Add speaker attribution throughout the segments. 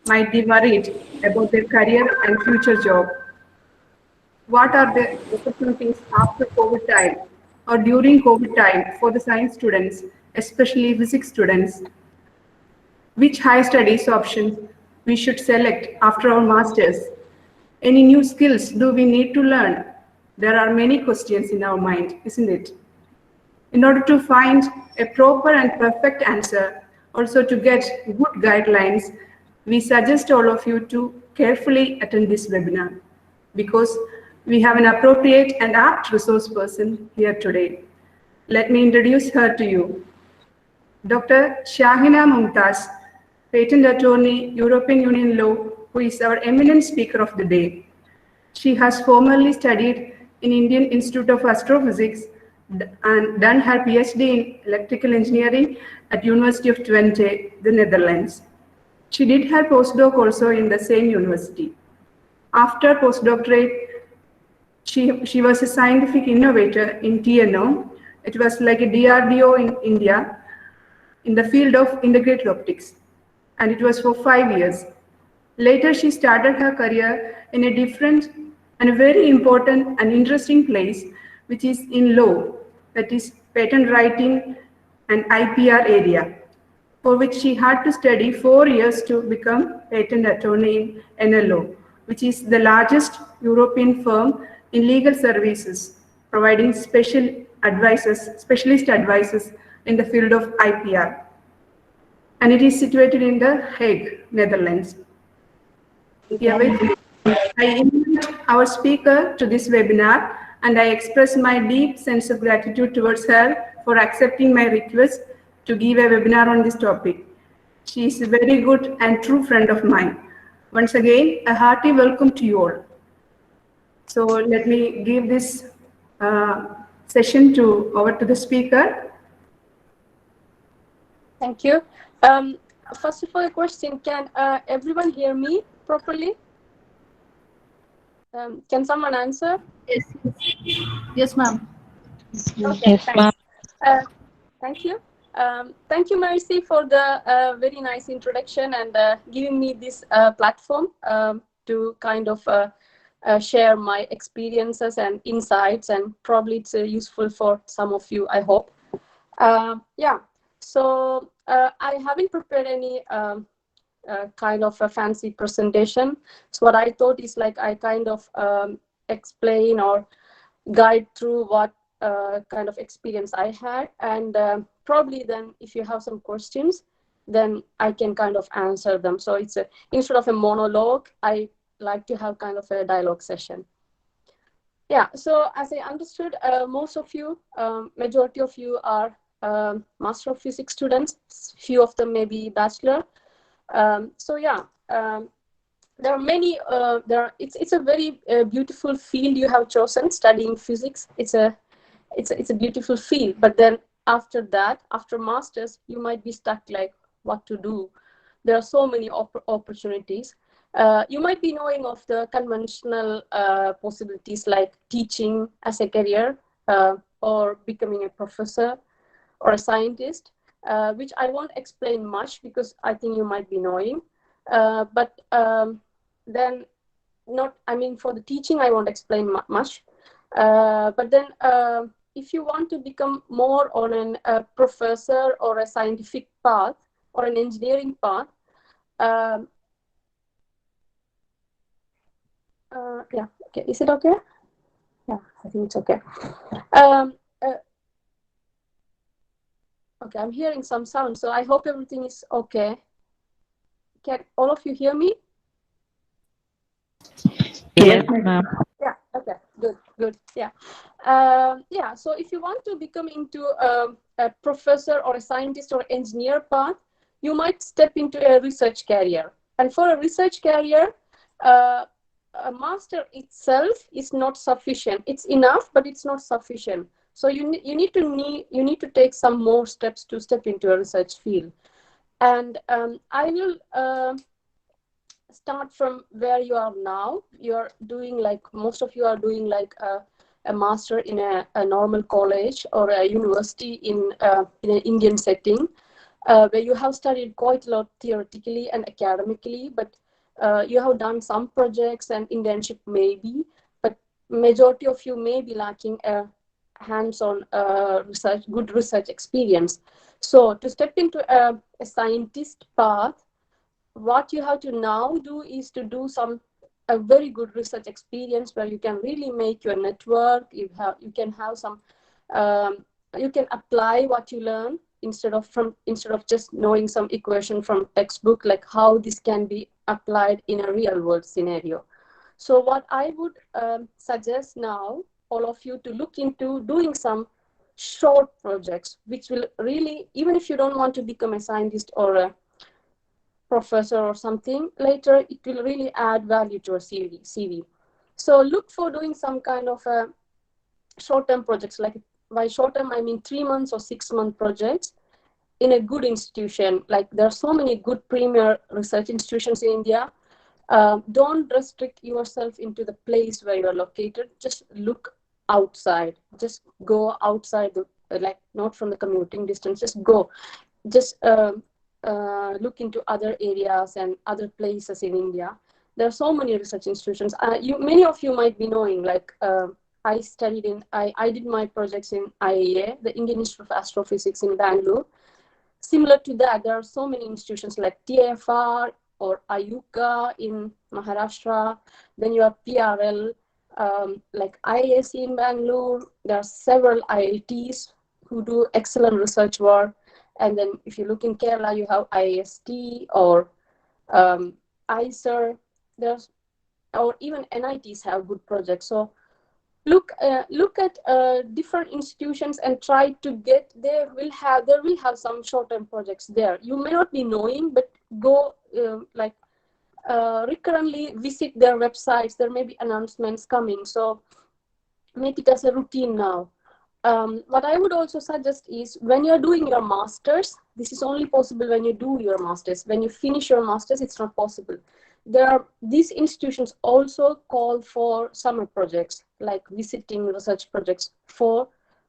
Speaker 1: might be worried about their career and future job. What are the opportunities after COVID time or during COVID time for the science students, especially physics students? Which higher studies options we should select after our masters? Any new skills do we need to learn? There are many questions in our mind, isn't it? In order to find a proper and perfect answer, also to get good guidelines, we suggest all of you to carefully attend this webinar because we have an appropriate and apt resource person here today. Let me introduce her to you. Dr. Shahina Mumthaz, patent attorney, European Union law, who is our eminent speaker of the day. She has formerly studied in Indian Institute of Astrophysics and done her PhD in electrical engineering at University of Twente, the Netherlands. She did her postdoc also in the same university. After postdoctorate, she was a scientific innovator in TNO. It was like a DRDO in India in the field of integrated optics, and it was for 5 years. Later, she started her career in a different and a very important and interesting place, which is in law, that is patent writing and IPR area, for which she had to study 4 years to become patent attorney in NLO, which is the largest European firm in legal services, providing specialist advices in the field of IPR. And it is situated in The Hague, Netherlands. Herewith, I invite our speaker to this webinar, and I express my deep sense of gratitude towards her for accepting my request to give a webinar on this topic. She is a very good and true friend of mine. Once again, a hearty welcome to you all. So let me give this session over to the speaker.
Speaker 2: Thank you. First of all, a question: can everyone hear me properly? Can someone answer?
Speaker 3: Yes. Yes, ma'am.
Speaker 2: Okay, yes, thanks. Thank you. Thank you, Mercy, for the very nice introduction and giving me this platform to kind of share my experiences and insights, and probably it's useful for some of you, I hope. Yeah, so I haven't prepared any kind of a fancy presentation. So what I thought is like I kind of explain or guide through what kind of experience I had, and probably then if you have some questions, then I can kind of answer them. So it's instead of a monologue, I like to have kind of a dialogue session. Yeah, so as I understood, most of you, majority of you are Master of Physics students. Few of them may be bachelor. So yeah, there are many. It's a very beautiful field you have chosen, studying physics. It's a beautiful field. But then after that, after masters, you might be stuck like what to do. There are so many opportunities. You might be knowing of the conventional possibilities like teaching as a career, or becoming a professor or a scientist, which I won't explain much because I think you might be knowing. But then for the teaching, I won't explain much. But then if you want to become more on a professor or a scientific path or an engineering path, yeah, okay, is it okay? Yeah, I think it's okay. Okay, I'm hearing some sound, so I hope everything is okay. Can all of you hear me?
Speaker 4: Yes, ma'am.
Speaker 2: Yeah, okay, good, yeah. Yeah, so if you want to become into a professor or a scientist or engineer path, you might step into a research career. And for a research career, a master itself is not sufficient. It's enough, but it's not sufficient. So you need to take some more steps to step into a research field. And I will start from where you are now. You're doing like, most of you are doing like a master in a normal college or a university in an Indian setting. where you have studied quite a lot theoretically and academically, but you have done some projects and internship maybe, but majority of you may be lacking a hands-on research, good research experience. So to step into a scientist path, what you have to now do is to do some a very good research experience where you can really make your network. You can have some um, you can apply what you learn instead of just knowing some equation from textbook, like how this can be applied in a real world scenario. So what I would suggest now all of you to look into doing some short projects which will really, even if you don't want to become a scientist or a professor or something later, it will really add value to your CV. So look for doing some kind of a short-term projects. Like by short-term, I mean 3 months or 6-month projects in a good institution. Like there are so many good premier research institutions in India. Don't restrict yourself into the place where you're located. Just look outside. Just go outside the, like not from the commuting distance. Just look into other areas and other places in India. There are so many research institutions. Many of you might be knowing, like I did my projects in IAA, the Indian Institute of Astrophysics in Bangalore. Similar to that, there are so many institutions like TFR or IUCA in Maharashtra. Then you have PRL, like IAC in Bangalore. There are several IITs who do excellent research work. And then if you look in Kerala, you have IST or ICER. There's, or even NITs have good projects. So look at different institutions and try to get, there will have some short-term projects there. You may not be knowing, but go recurrently visit their websites. There may be announcements coming, so make it as a routine now. What I would also suggest is when you're doing your masters, this is only possible when you do your masters. When you finish your masters, it's not possible. These institutions also call for summer projects, like visiting research projects,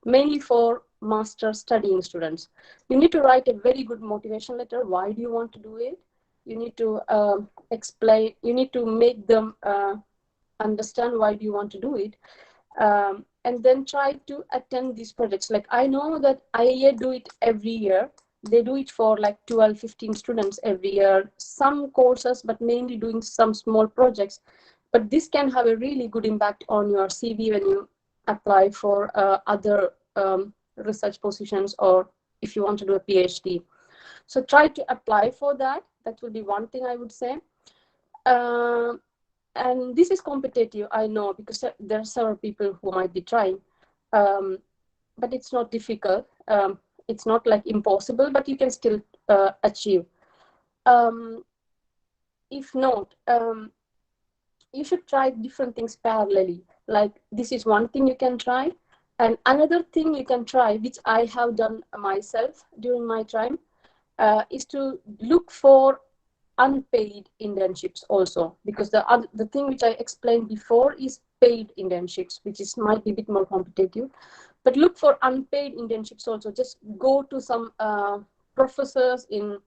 Speaker 2: mainly for master studying students. You need to write a very good motivation letter. Why do you want to do it? You need to explain. You need to make them understand why do you want to do it. And then try to attend these projects. Like I know that IIA do it every year. They do it for like 12, 15 students every year, some courses, but mainly doing some small projects. But this can have a really good impact on your CV when you apply for other research positions, or if you want to do a PhD. So try to apply for that. That will be one thing I would say. And this is competitive, I know, because there are several people who might be trying, but it's not difficult. It's not like impossible, but you can still achieve. If not, you should try different things parallelly. Like this is one thing you can try, and another thing you can try, which I have done myself during my time, is to look for unpaid internships also, because the thing which I explained before is paid internships, which might be a bit more competitive. But look for unpaid internships also. Just go to some professors in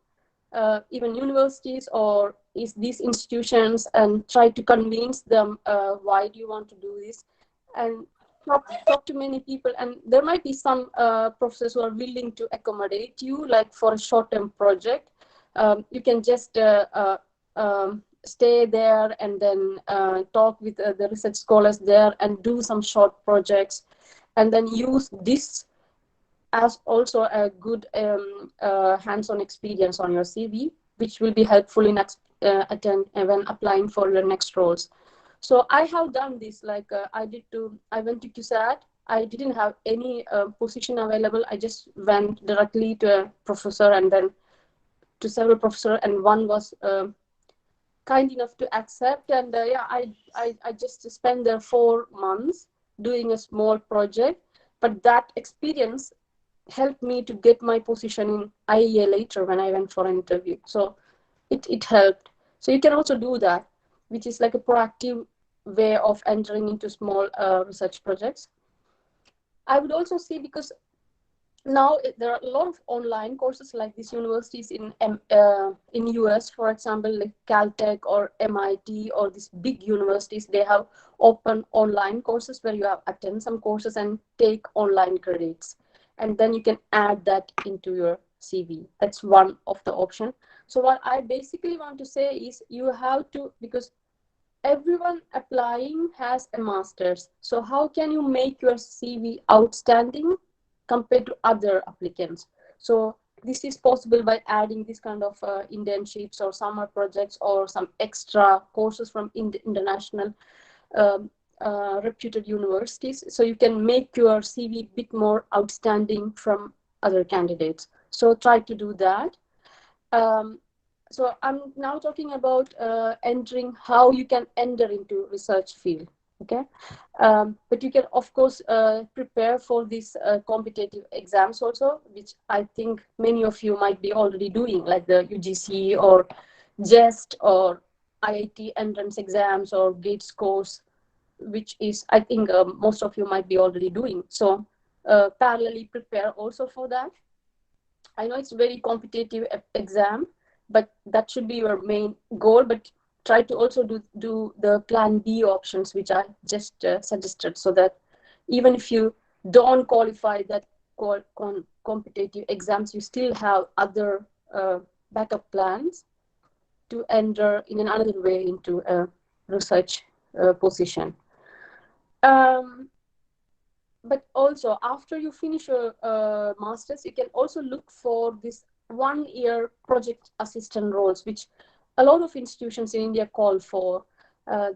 Speaker 2: even universities or these institutions and try to convince them why do you want to do this, and talk to many people. And there might be some professors who are willing to accommodate you, like for a short-term project. You can just stay there and then talk with the research scholars there and do some short projects, and then use this as also a good hands-on experience on your CV, which will be helpful in when applying for your next roles. So I have done this. Like I went to QSAT. I didn't have any position available. I just went directly to a professor and then to several professors, and one was kind enough to accept. And I just spent there 4 months doing a small project, but that experience helped me to get my position in IEA later when I went for an interview. So it helped. So you can also do that, which is like a proactive way of entering into small research projects. I would also say, because now there are a lot of online courses like these universities in US, for example, like Caltech or MIT or these big universities. They have open online courses where you have attend some courses and take online credits, and then you can add that into your CV. That's one of the option. So what I basically want to say is you have to, because everyone applying has a master's. So how can you make your CV outstanding compared to other applicants? So this is possible by adding this kind of internships or summer projects or some extra courses from international um, reputed universities. So you can make your CV a bit more outstanding from other candidates. So try to do that. Um, so I'm now talking about entering, how you can enter into research field. Okay, but you can of course prepare for these competitive exams also, which I think many of you might be already doing, like the UGC or JEST or IIT entrance exams or GATE scores, which is I think most of you might be already doing. So parallelly prepare also for that. I know it's a very competitive exam, but that should be your main goal. But try to also do the plan B options, which I just suggested, so that even if you don't qualify that competitive exams, you still have other backup plans to enter in another way into a research position. Um, but also after you finish your masters, you can also look for this 1 year project assistant roles, which a lot of institutions in India call for.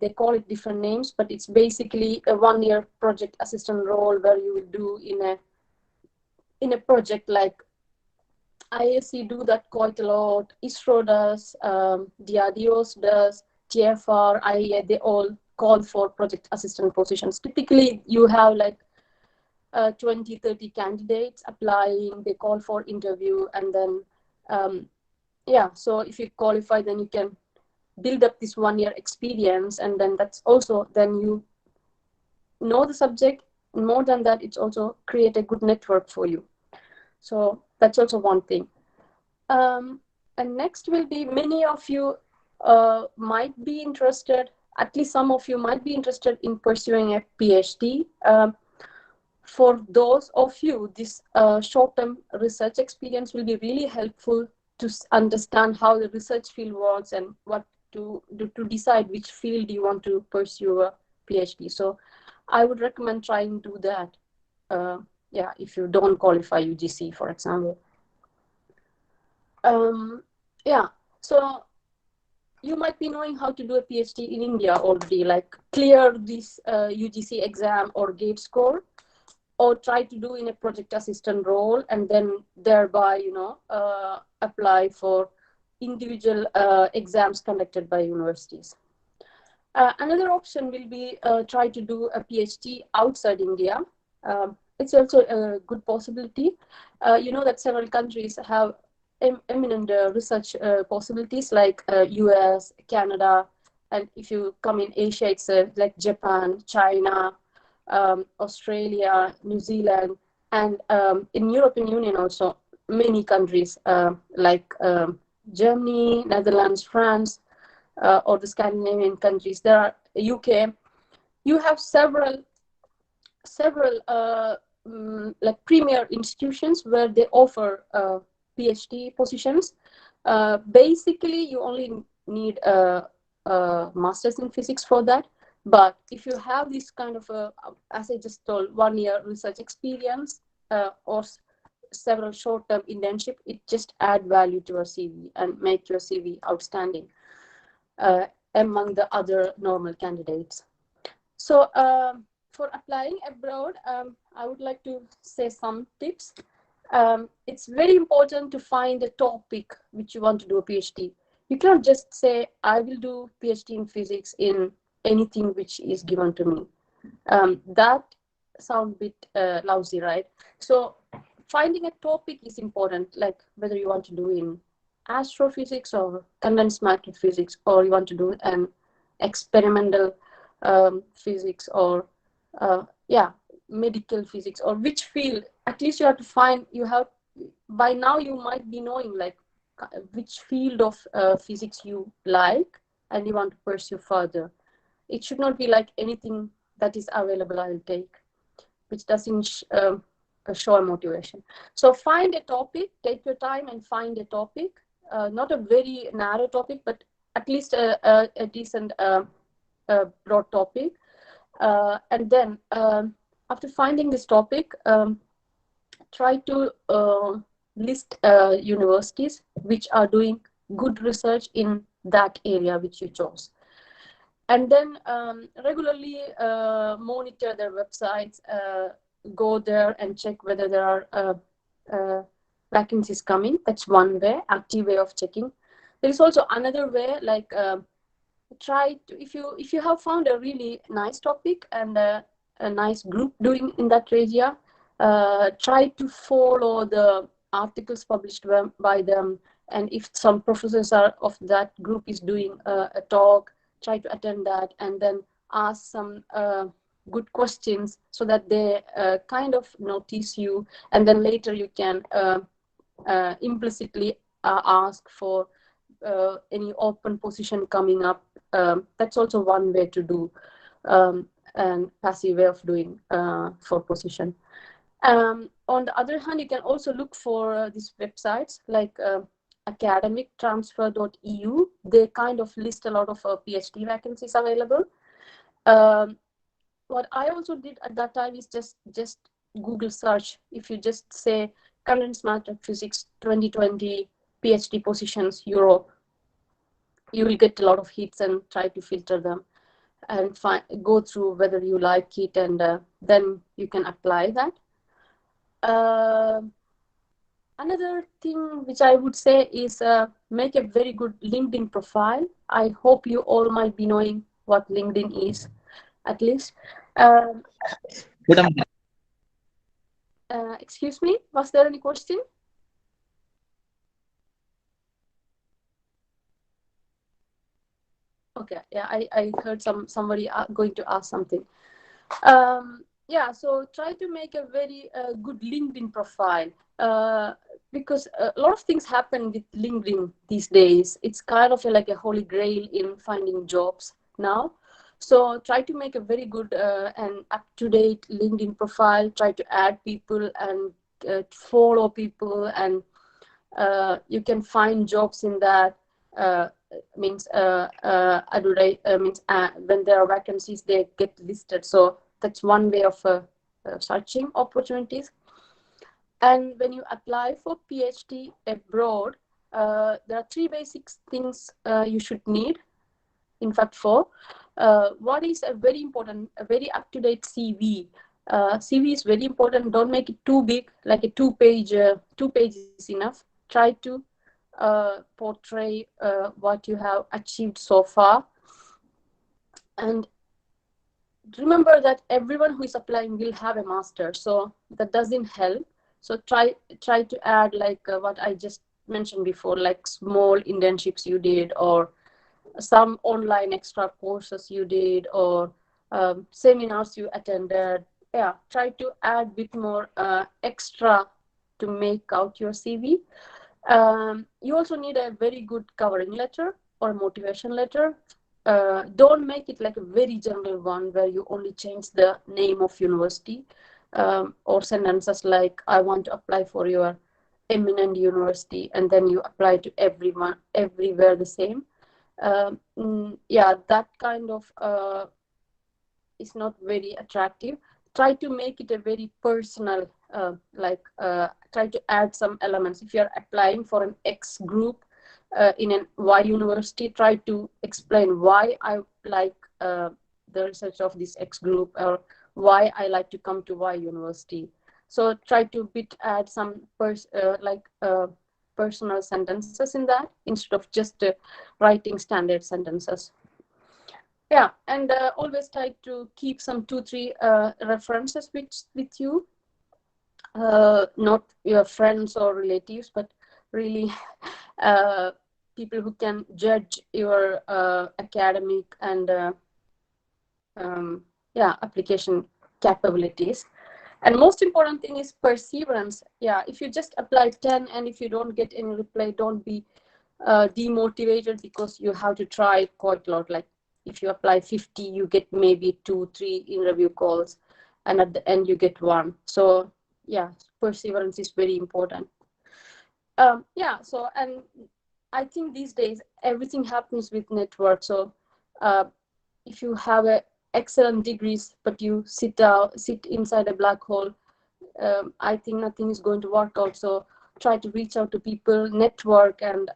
Speaker 2: They call it different names, but it's basically a 1 year project assistant role where you will do in a project. Like IAC do that quite a lot, ISRO does, DRDO's does, TFR, IEA, they all call for project assistant positions. Typically you have like 20, 30 candidates applying, they call for interview, and then yeah, so if you qualify, then you can build up this 1 year experience, and then that's also, then you know the subject. More than that, it's also create a good network for you. So that's also one thing. And next will be, many of you might be interested, at least some of you might be interested in pursuing a PhD. For those of you, this short-term research experience will be really helpful to understand how the research field works and what to do to decide which field you want to pursue a PhD. So I would recommend trying to do that. Yeah, if you don't qualify UGC, for example. Yeah, so you might be knowing how to do a PhD in India already, like clear this UGC exam or GATE score, or try to do in a project assistant role, and then thereby, apply for individual exams conducted by universities. Another option will be try to do a PhD outside India. It's also a good possibility. You know that several countries have eminent research possibilities, like US, Canada, and if you come in Asia, it's like Japan, China, Australia, New Zealand, and in European Union also many countries like Germany, Netherlands, France, or the Scandinavian countries. There are UK. You have several like premier institutions where they offer PhD positions. Basically, you only need a master's in physics for that. But if you have this kind of as I just told, 1 year research experience or several short-term internship, it just add value to your CV and make your CV outstanding among the other normal candidates. So for applying abroad, I would like to say some tips. It's very important to find a topic which you want to do a PhD. You cannot just say, I will do PhD in physics in anything which is given to me. That sounds a bit lousy, right? So finding a topic is important, like whether you want to do in astrophysics or condensed matter physics, or you want to do an experimental physics, or yeah, medical physics or which field. At least you have to find, by now you might be knowing like which field of physics you like and you want to pursue further. It should not be like anything that is available I'll take, which doesn't show a motivation. So find a topic, take your time and find a topic, not a very narrow topic, but at least a decent broad topic. And then after finding this topic, try to list universities which are doing good research in that area which you chose. And then regularly monitor their websites, go there and check whether there are vacancies coming. That's one way, active way of checking. There is also another way, like try to, if you have found a really nice topic and a nice group doing in that area, try to follow the articles published by them. And if some professors of that group is doing a talk, try to attend that and then ask some good questions so that they kind of notice you, and then later you can implicitly ask for any open position coming up. That's also one way to do, and passive way of doing for position. On the other hand, you can also look for these websites like academictransfer.eu. They kind of list a lot of PhD vacancies available. What I also did at that time is just Google search. If you just say condensed matter physics 2020 PhD positions Europe, you will get a lot of hits and try to filter them and go through whether you like it, and then you can apply that. Another thing which I would say is make a very good LinkedIn profile. I hope you all might be knowing what LinkedIn is, at least. Excuse me, was there any question? Okay, yeah, I heard somebody going to ask something. Yeah, so try to make a very good LinkedIn profile, because a lot of things happen with LinkedIn these days. It's kind of like a holy grail in finding jobs now. So try to make a very good and up-to-date LinkedIn profile. Try to add people and follow people, and you can find jobs in that. Means means when there are vacancies, they get listed. So that's one way of searching opportunities. And when you apply for PhD abroad, there are 3 basic things you should need. In fact, 4. One is a very important, a very up-to-date CV. CV is very important. Don't make it too big, like a 2-page. 2 pages is enough. Try to portray what you have achieved so far. And remember that everyone who is applying will have a master, so that doesn't help. So try to add like what I just mentioned before, like small internships you did, or some online extra courses you did, or seminars you attended. Yeah, try to add a bit more extra to make out your CV. You also need a very good covering letter or motivation letter. Don't make it like a very general one where you only change the name of university, or sentences like, I want to apply for your eminent university, and then you apply to everyone, everywhere the same. Yeah, that kind of is not very attractive. Try to make it a very personal, try to add some elements. If you're applying for an X group in an Y university, try to explain why I like the research of this X group, or why I like to come to Y university. So try to add some personal sentences in that, instead of just writing standard sentences. Yeah, and always try to keep some 2-3 references with you, not your friends or relatives, but really people who can judge your academic and application capabilities. And most important thing is perseverance. Yeah, if you just apply 10 and if you don't get any reply, don't be demotivated, because you have to try quite a lot. Like if you apply 50, you get maybe 2-3 interview calls, and at the end you get one. So yeah, perseverance is very important. Yeah, so, and I think these days everything happens with network. So if you have a excellent degrees but you sit inside a black hole, I think nothing is going to work out. So try to reach out to people, network, and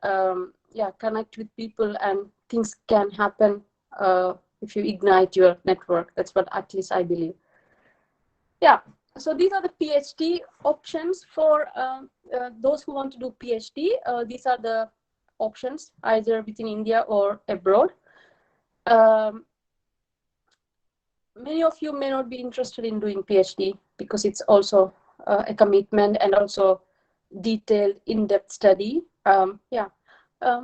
Speaker 2: yeah, connect with people, and things can happen if you ignite your network. That's what at least I believe. Yeah, so these are the PhD options for those who want to do PhD. These are the options, either within India or abroad. Many of you may not be interested in doing PhD because it's also a commitment and also detailed, in-depth study. Yeah,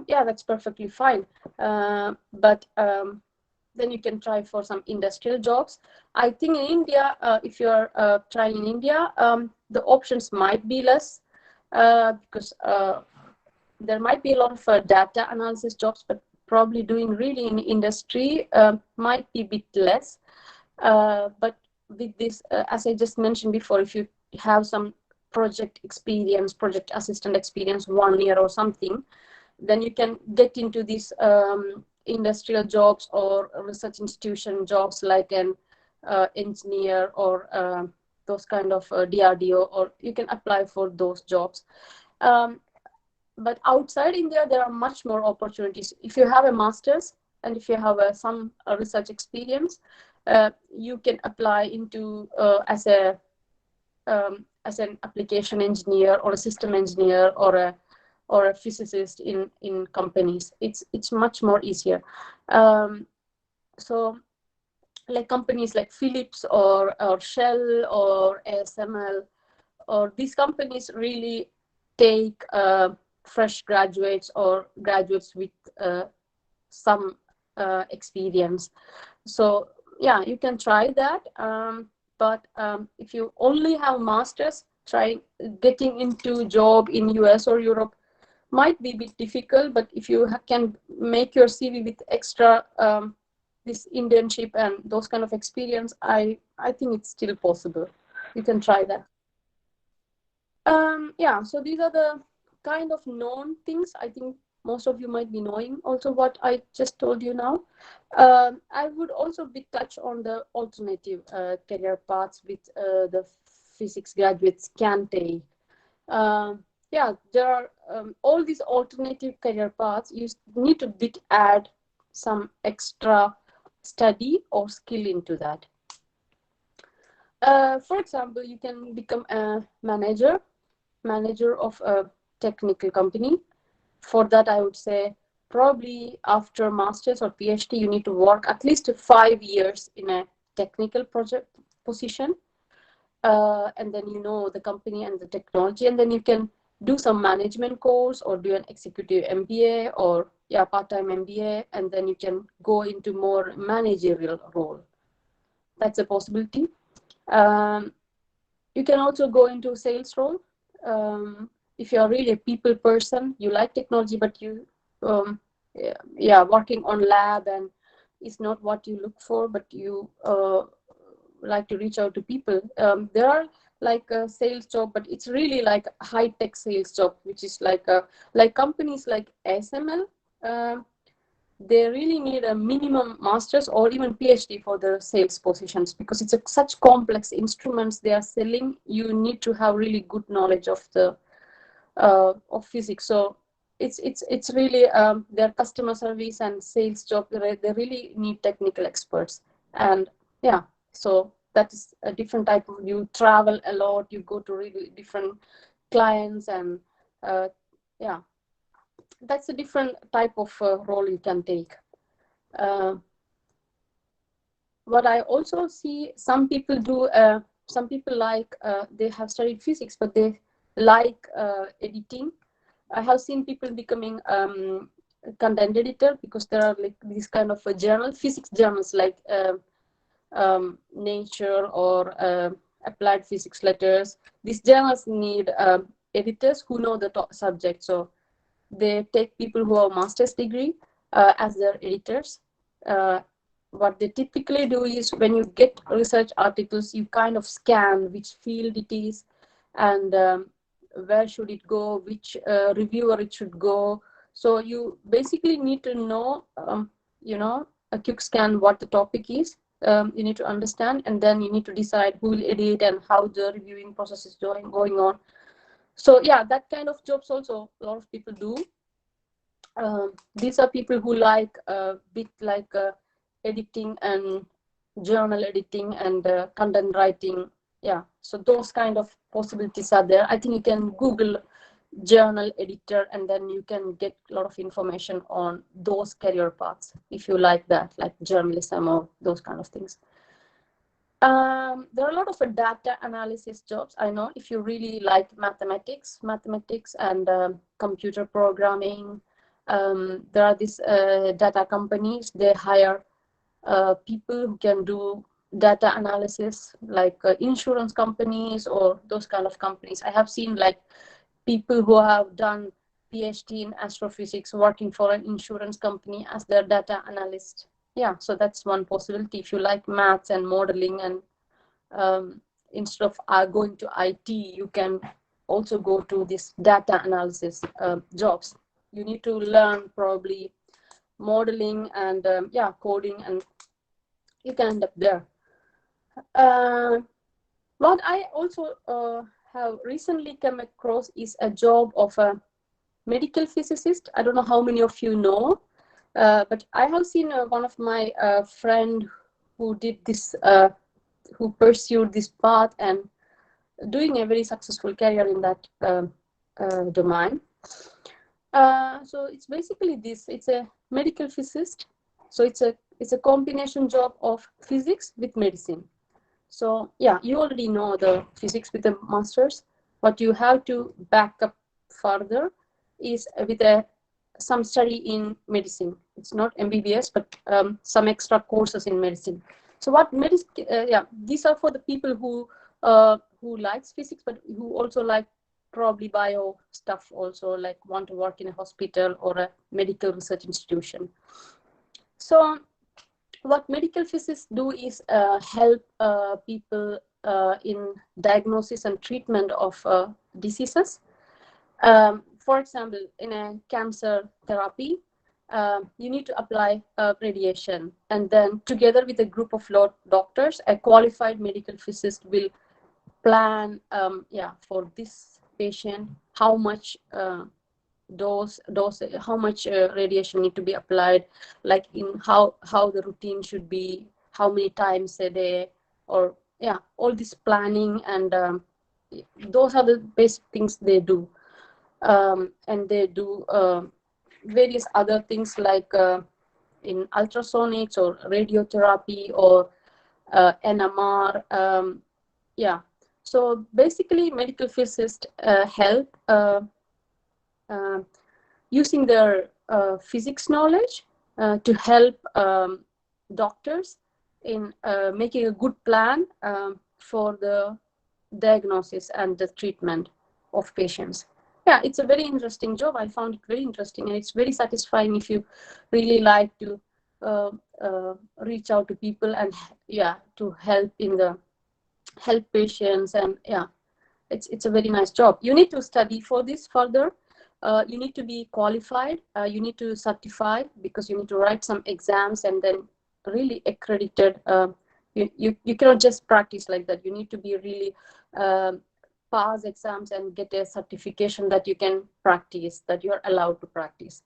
Speaker 2: that's perfectly fine. But then you can try for some industrial jobs. I think in India, if you're trying in India, the options might be less because there might be a lot of data analysis jobs, but probably doing really in industry might be a bit less. But with this, as I just mentioned before, if you have some project experience, project assistant experience, 1 year or something, then you can get into these industrial jobs or research institution jobs, like an engineer or those kind of DRDO, or you can apply for those jobs. But outside India, there are much more opportunities. If you have a master's and if you have some research experience, you can apply into as an application engineer or a system engineer or a physicist in companies. It's much more easier. So like companies like Philips or Shell or ASML, or these companies really take fresh graduates or graduates with some experience. So yeah, you can try that. But if you only have masters, try getting into job in US or Europe might be a bit difficult. But if you can make your CV with extra this internship and those kind of experience, I think it's still possible. You can try that. Yeah, so these are the kind of known things. I think most of you might be knowing also what I just told you now. I would also be touch on the alternative career paths with the physics graduates can take. Yeah, there are all these alternative career paths. You need to add some extra study or skill into that. For example, you can become a manager of a technical company. For that, I would say probably after master's or PhD, you need to work at least 5 years in a technical project position. And then you know the company and the technology, and then you can do some management course or do an executive MBA or part-time MBA, and then you can go into more managerial role. That's a possibility. You can also go into sales role. If you're really a people person, you like technology, but you working on lab and it's not what you look for, but you like to reach out to people. There are like a sales job, but it's really like a high-tech sales job, which is like companies like SML. They really need a minimum master's or even PhD for the sales positions, because it's such complex instruments they are selling. You need to have really good knowledge of the of physics. So it's really their customer service and sales job. They really need technical experts. And yeah, so that is a different type of, you travel a lot, you go to really different clients, and that's a different type of role you can take. What I also see some people do, some people like they have studied physics, but they like editing. I have seen people becoming content editor, because there are like these kind of physics journals like Nature or applied physics letters. These journals need editors who know the subject. So they take people who have master's degree as their editors. What they typically do is when you get research articles, you kind of scan which field it is and where should it go, which reviewer it should go. So you basically need to know, a quick scan what the topic is. You need to understand, and then you need to decide who will edit and how the reviewing process is going on. So yeah, that kind of jobs also a lot of people do. These are people who like a bit like editing and journal editing and content writing. Yeah, so those kind of possibilities are there. I think you can Google journal editor and then you can get a lot of information on those career paths if you like that, like journalism or those kind of things. There are a lot of data analysis jobs. I know if you really like mathematics and computer programming, there are these data companies. They hire people who can do data analysis, like insurance companies or those kind of companies. I have seen like people who have done PhD in astrophysics working for an insurance company as their data analyst. Yeah, so that's one possibility. If you like maths and modeling, and instead of going to IT, you can also go to this data analysis jobs. You need to learn probably modeling and coding, and you can end up there. What I also have recently come across is a job of a medical physicist. I don't know how many of you know, but I have seen one of my friend who did this, who pursued this path and doing a very successful career in that domain. So it's basically this. It's a medical physicist. So it's a combination job of physics with medicine. So yeah, you already know the physics with the masters. What you have to back up further is with some study in medicine. It's not MBBS, but some extra courses in medicine. So what medicine? These are for the people who likes physics, but who also like probably bio stuff. Also, like want to work in a hospital or a medical research institution. So what medical physicists do is help people in diagnosis and treatment of diseases. For example, in a cancer therapy, you need to apply radiation, and then together with a group of doctors, a qualified medical physicist will plan for this patient how much dose how much radiation need to be applied, like in how the routine should be, how many times a day, or all this planning, and those are the basic things they do. And they do various other things like in ultrasonics or radiotherapy or NMR. So basically medical physicists help using their physics knowledge to help doctors in making a good plan for the diagnosis and the treatment of patients. Yeah, it's a very interesting job. I found it very interesting, and it's very satisfying if you really like to reach out to people and to help patients. And it's a very nice job. You need to study for this further. You need to be qualified. You need to certify, because you need to write some exams and then really accredited. You cannot just practice like that. You need to be really pass exams and get a certification that you can practice, that you're allowed to practice.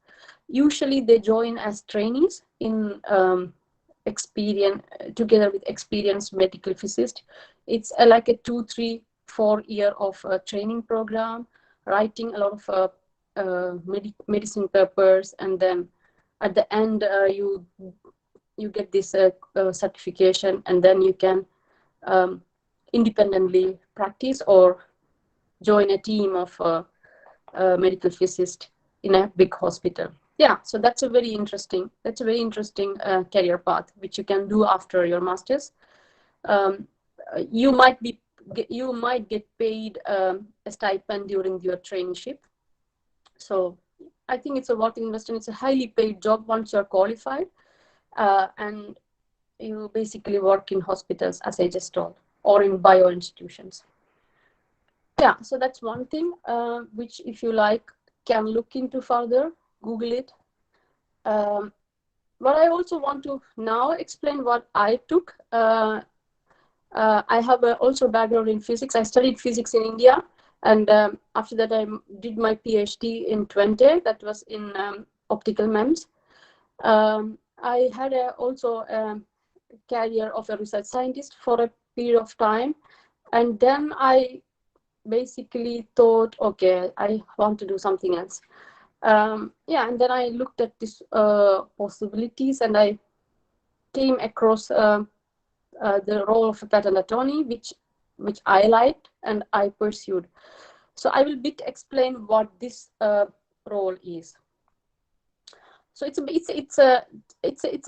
Speaker 2: Usually they join as trainees in together with experienced medical physicists. It's like a 2, 3, 4 year of training program, writing a lot of medicine papers, and then at the end you get this certification, and then you can independently practice or join a team of medical physicists in a big hospital. So that's a very interesting career path which you can do after your master's. You might be you might get paid a stipend during your traineeship. So I think it's a worth investment. It's a highly paid job once you're qualified, and you basically work in hospitals, as I just told, or in bio institutions. Yeah, so that's one thing which, if you like, can look into further. Google it. But I also want to now explain what I took. I have also a background in physics. I studied physics in India, and after that I did my PhD in Twente. That was in optical MEMS. I had also a career of a research scientist for a period of time, and then I basically thought, okay, I want to do something else. Yeah, and then I looked at these possibilities, and I came across the role of a patent attorney, which I liked and I pursued. So I will bit explain what this role is. So it's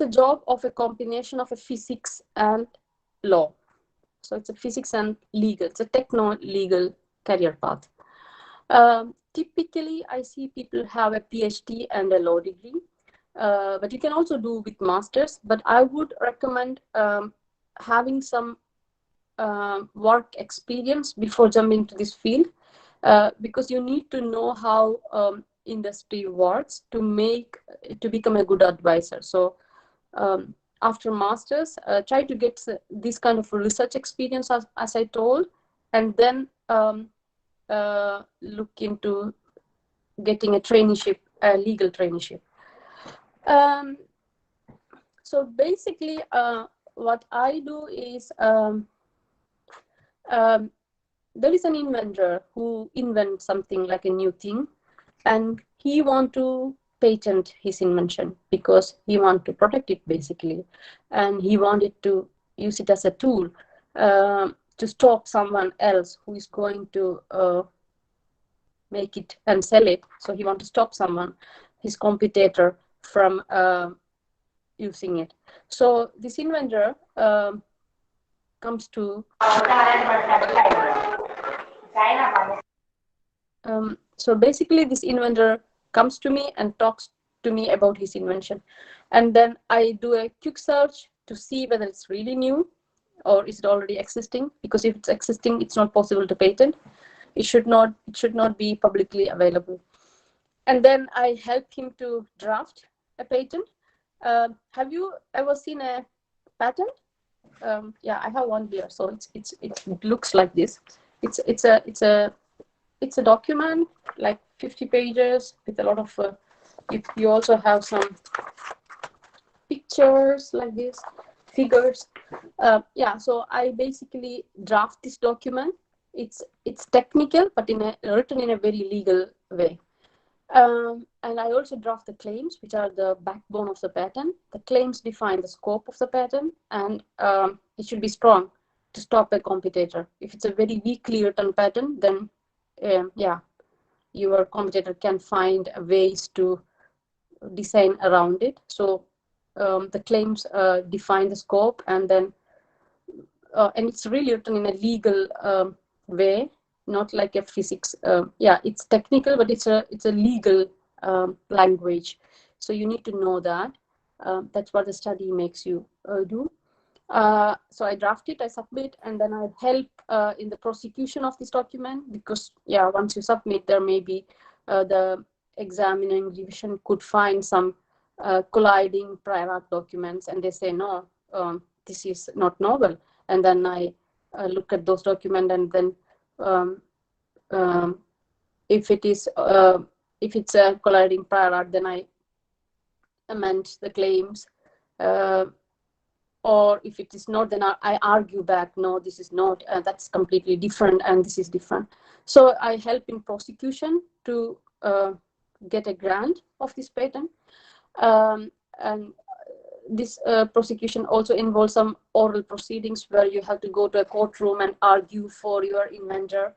Speaker 2: a job of a combination of a physics and law. So it's a physics and legal. It's a techno-legal career path. Typically, I see people have a PhD and a law degree, but you can also do with masters. But I would recommend having some work experience before jumping into this field, because you need to know how industry works to become a good advisor. So after masters, try to get this kind of research experience, as I told, and then look into getting a traineeship, a legal traineeship. So basically, what I do is there is an inventor who invents something like a new thing, and he want to patent his invention because he want to protect it basically, and he wanted to use it as a tool to stop someone else who is going to make it and sell it. So he want to stop someone, his competitor, from using it. So this inventor comes to so basically this inventor comes to me and talks to me about his invention, and then I do a quick search to see whether it's really new or is it already existing, because if it's existing, it's not possible to patent. It should not be publicly available. And then I help him to draft a patent. Have you ever seen a patent? Yeah, I have one here. So it looks like this. It's a document like 50 pages with a lot of. You also have some pictures like this, figures. Yeah, so I basically draft this document. It's technical, but written in a very legal way. And I also draft the claims, which are the backbone of the patent. The claims define the scope of the patent, and it should be strong to stop a competitor. If it's a very weakly written patent, then yeah, your competitor can find ways to design around it. So the claims define the scope, and then and it's really written in a legal way, not like a physics. Yeah, it's technical, but it's a legal language. So you need to know that. That's what the study makes you do. So I draft it, I submit, and then I help in the prosecution of this document, because yeah, once you submit, there may be the examining division could find some colliding prior art documents, and they say no, this is not novel. And then I look at those documents, and then if it's a colliding prior art, then I amend the claims. Or if it is not, then I argue back, no, this is not, that's completely different, and this is different. So I help in prosecution to get a grant of this patent. And this prosecution also involves some oral proceedings where you have to go to a courtroom and argue for your inventor.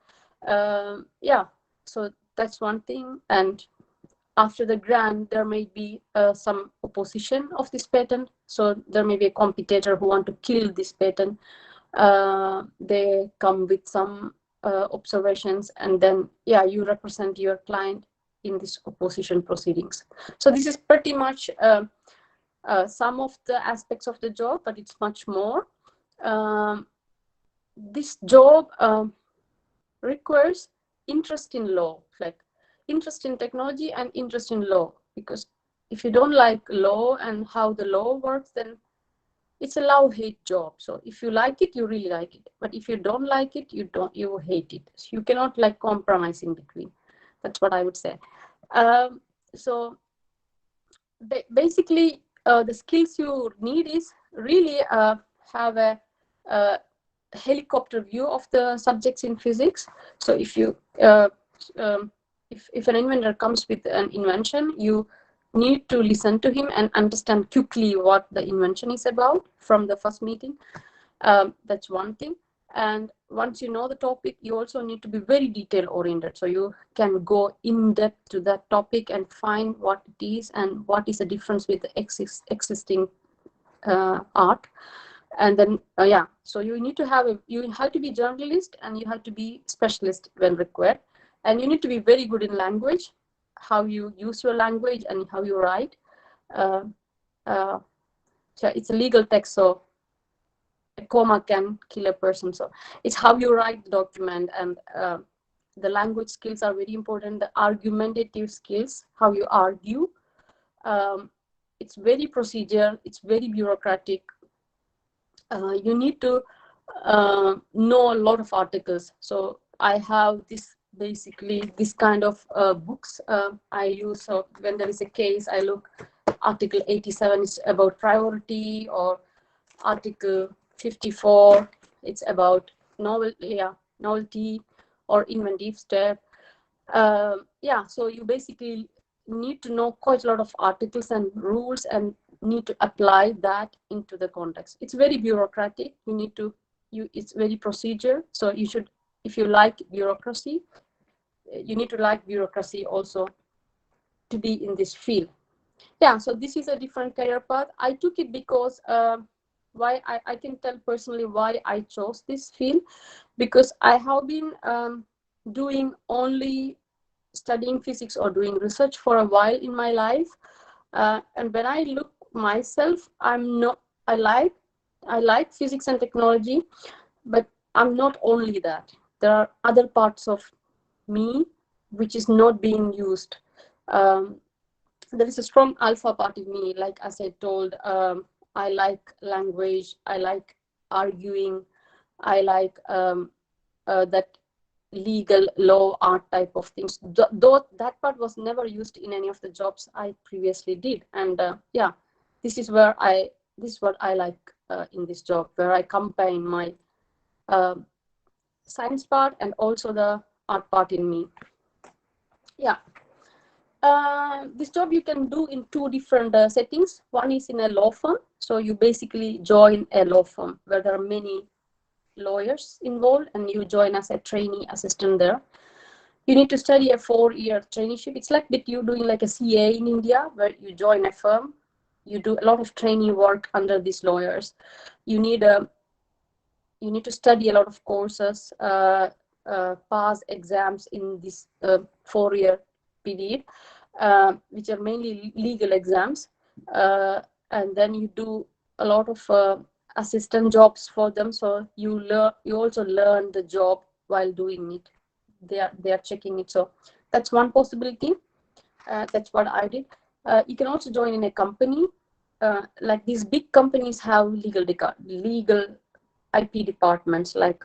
Speaker 2: Yeah, so that's one thing. And after the grant, there may be some opposition of this patent. So there may be a competitor who want to kill this patent, They come with some observations, and then you represent your client in this opposition proceedings. So this is pretty much some of the aspects of the job, but it's much more. This job requires interest in law, like interest in technology and interest in law, because if you don't like law and how the law works, then it's a love-hate job. So if you like it, you really like it, but if you don't like it, you hate it. So you cannot like compromise in between. That's what I would say. So basically the skills you need is really have a helicopter view of the subjects in physics. So if you if an inventor comes with an invention, you need to listen to him and understand quickly what the invention is about from the first meeting. That's one thing. And once you know the topic, you also need to be very detail oriented, so you can go in depth to that topic and find what it is and what is the difference with the existing art. And then so you need to have you have to be journalist, and you have to be specialist when required, and you need to be very good in language, how you use your language and how you write. So it's a legal text, so a comma can kill a person. So it's how you write the document, and the language skills are very important. The argumentative skills, how you argue. It's very procedure, it's very bureaucratic. You need to know a lot of articles. So I have basically this kind of books I use. So when there is a case, I look. Article 87 is about priority, or Article 54, it's about novelty or inventive step. So you basically need to know quite a lot of articles and rules, and need to apply that into the context. It's very bureaucratic. It's very procedure. So you should, if you like bureaucracy, you need to like bureaucracy also to be in this field. So this is a different career path. I took it because why I can tell personally why I chose this field, because I have been doing only studying physics or doing research for a while in my life, and when I look myself, I like physics and technology, but I'm not only that. There are other parts of me which is not being used. There is a strong alpha part in me, like as I told. I like language, I like arguing, I like that legal law art type of things. Though that part was never used in any of the jobs I previously did. And this is what I like in this job, where I combine my science part and also the art part in me. This job you can do in two different settings. One is in a law firm. So you basically join a law firm where there are many lawyers involved, and you join as a trainee assistant there. You need to study a 4-year traineeship. It's like that you doing like a CA in India, where you join a firm. You do a lot of training work under these lawyers. You need to study a lot of courses, pass exams in this 4-year period, which are mainly legal exams, and then you do a lot of assistant jobs for them. So you also learn the job while doing it. They are checking it. So that's one possibility. That's what I did. You can also join in a company. Like these big companies have legal IP departments. Like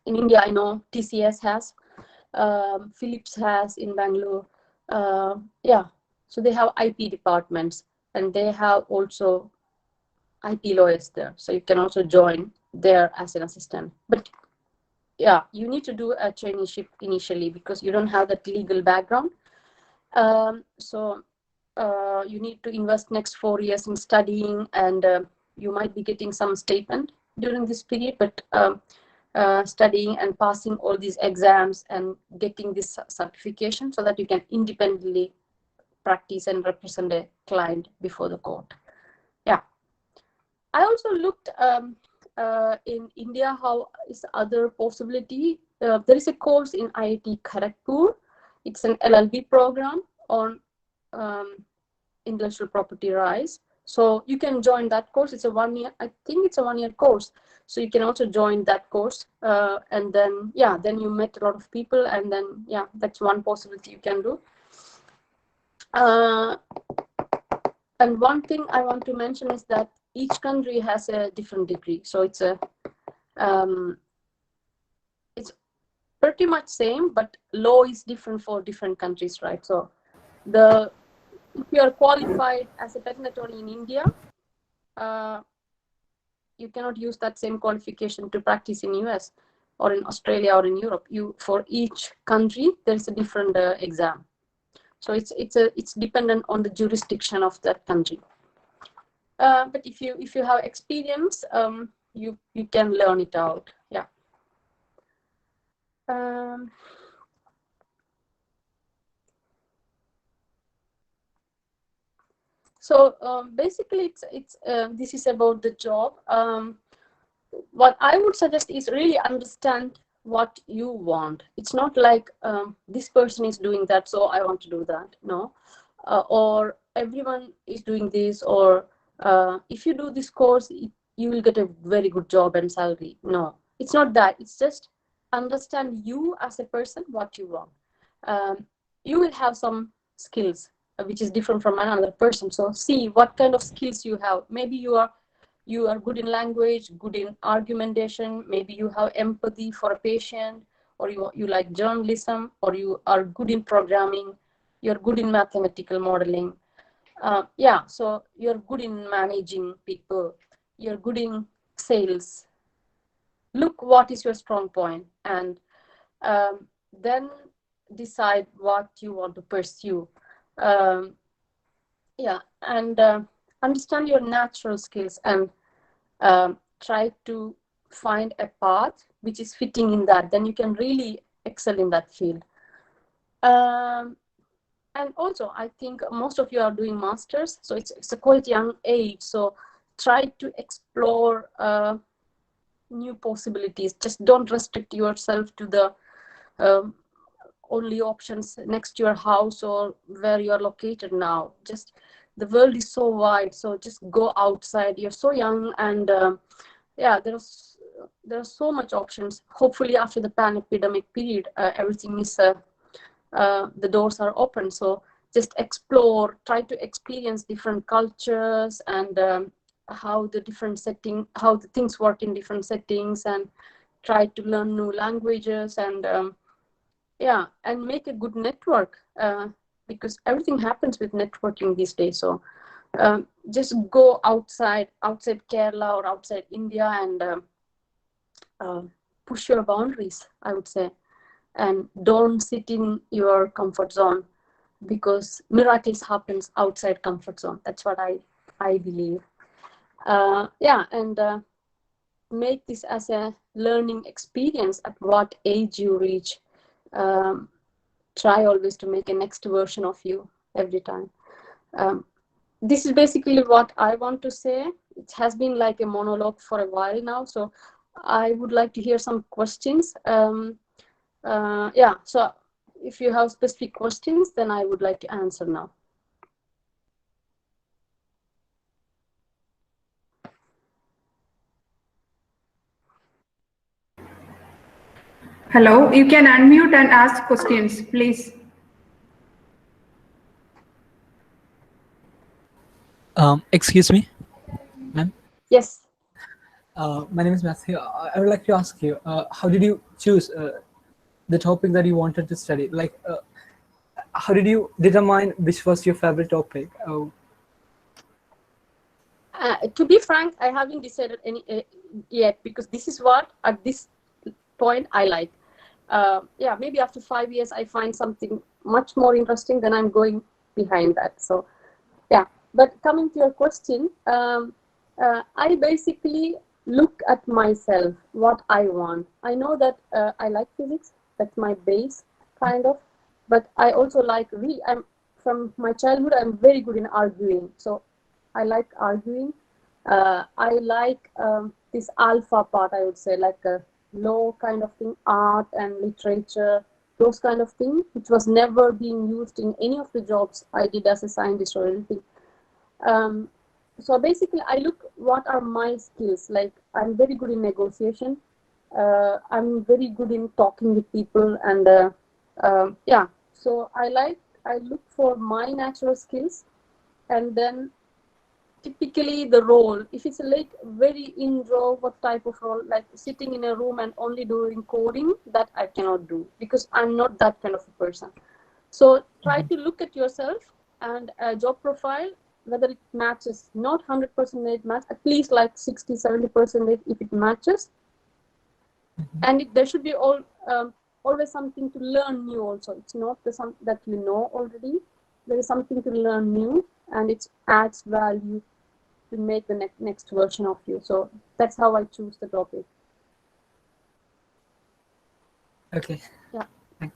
Speaker 2: in India, I know TCS has, Philips has in Bangalore. So they have IP departments, and they have also IP lawyers there. So you can also join there as an assistant. But you need to do a traineeship initially because you don't have that legal background. So you need to invest next 4 years in studying, and you might be getting some stipend during this period, but studying and passing all these exams and getting this certification so that you can independently practice and represent a client before the court. I also looked in India, how is the other possibility? There is a course in IIT Kharagpur. It's an LLB program on intellectual property rights. So you can join that course. It's a 1 year, I think it's a 1 year course. So you can also join that course. And then, yeah, then you met a lot of people, and then, yeah, that's one possibility you can do. And one thing I want to mention is that each country has a different degree. So it's pretty much same, but law is different for different countries, right? So if you are qualified as a patent attorney in India, you cannot use that same qualification to practice in US or in Australia or in Europe. For each country there is a different exam. So it's dependent on the jurisdiction of that country. But if you have experience, you can learn it out. Yeah. So basically, this is about the job. What I would suggest is really understand what you want. It's not like this person is doing that, so I want to do that. No, or everyone is doing this, or if you do this course, you will get a very good job and salary. No, it's not that. It's just understand you as a person, what you want. You will have some skills which is different from another person. So see what kind of skills you have. Maybe you are good in language, good in argumentation, maybe you have empathy for a patient, or you like journalism, or you are good in programming, you're good in mathematical modeling. Yeah, so you're good in managing people, you're good in sales. Look what is your strong point, and then decide what you want to pursue. Yeah, and understand your natural skills, and try to find a path which is fitting in that. Then you can really excel in that field. And also, I think most of you are doing masters, so it's a quite young age. So try to explore new possibilities. Just don't restrict yourself to the only options next to your house or where you are located now. Just the world is so wide, so just go outside. You're so young, and yeah, there's so much options. Hopefully after the pandemic period, everything is the doors are open. So just explore, try to experience different cultures, and how the things work in different settings, and try to learn new languages, and yeah, and make a good network, because everything happens with networking these days. So just go outside Kerala or outside India, and push your boundaries, I would say, and don't sit in your comfort zone, because miracles happens outside comfort zone. That's what I believe. Yeah, and make this as a learning experience at what age you reach. Try always to make a next version of you every time. This is basically what I want to say. It has been like a monologue for a while now, so I would like to hear some questions. Yeah, so if you have specific questions, then I would like to answer now.
Speaker 1: Hello, you can unmute and ask questions, please.
Speaker 4: Excuse me, ma'am.
Speaker 2: Yes.
Speaker 4: My name is Matthew. I would like to ask you, how did you choose the topic that you wanted to study? Like, how did you determine which was your favorite topic?
Speaker 2: To be frank, I haven't decided any yet, because this is what at this point I like. Yeah, maybe after 5 years I find something much more interesting, then I'm going behind that. So yeah, but coming to your question, I basically look at myself, what I want. I know that I like physics, that's my base kind of, but I also like from my childhood I'm very good in arguing, so I like arguing. I like this alpha part, I would say, like a low kind of thing, art and literature, those kind of thing, which was never being used in any of the jobs I did as a scientist or anything. So basically, I look what are my skills. Like I'm very good in negotiation. I'm very good in talking with people, and yeah. So I look for my natural skills, and then typically the role, if it's like very introvert type of role, like sitting in a room and only doing coding, that I cannot do because I'm not that kind of a person. So try to look at yourself and a job profile, whether it matches, not 100% match, at least like 60-70% if it matches. And there should be always something to learn new also. It's not the some that you know already. There is something to learn new, and it adds value to make the next version of you. So that's how I choose the topic.
Speaker 4: Okay.
Speaker 2: Yeah.
Speaker 4: Thank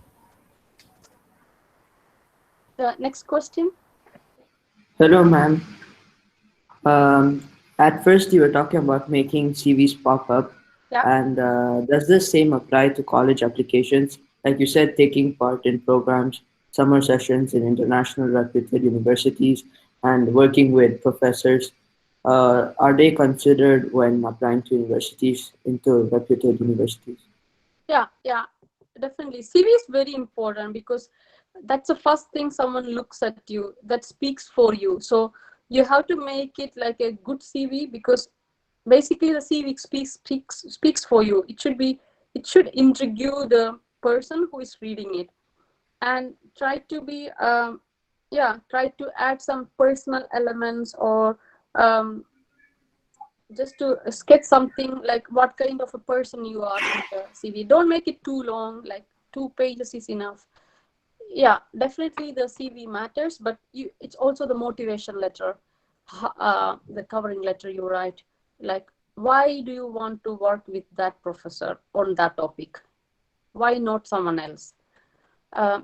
Speaker 2: The next question.
Speaker 5: Hello, ma'am. At first, you were talking about making CVs pop up,
Speaker 2: Yeah.
Speaker 5: and does this same apply to college applications? Like you said, taking part in programs, summer sessions in international reputed universities, and working with professors. Are they considered when applying to universities, into reputed universities?
Speaker 2: Yeah, definitely. CV is very important because that's the first thing someone looks at you, that speaks for you. So you have to make it like a good CV, because basically the CV speaks for you. It should intrigue the person who is reading it, and try to be try to add some personal elements, or um, just to sketch something like what kind of a person you are in the CV. Don't make it too long, like 2 pages is enough. Yeah, definitely the CV matters, but it's also the motivation letter, the covering letter you write. Like, why do you want to work with that professor on that topic? Why not someone else?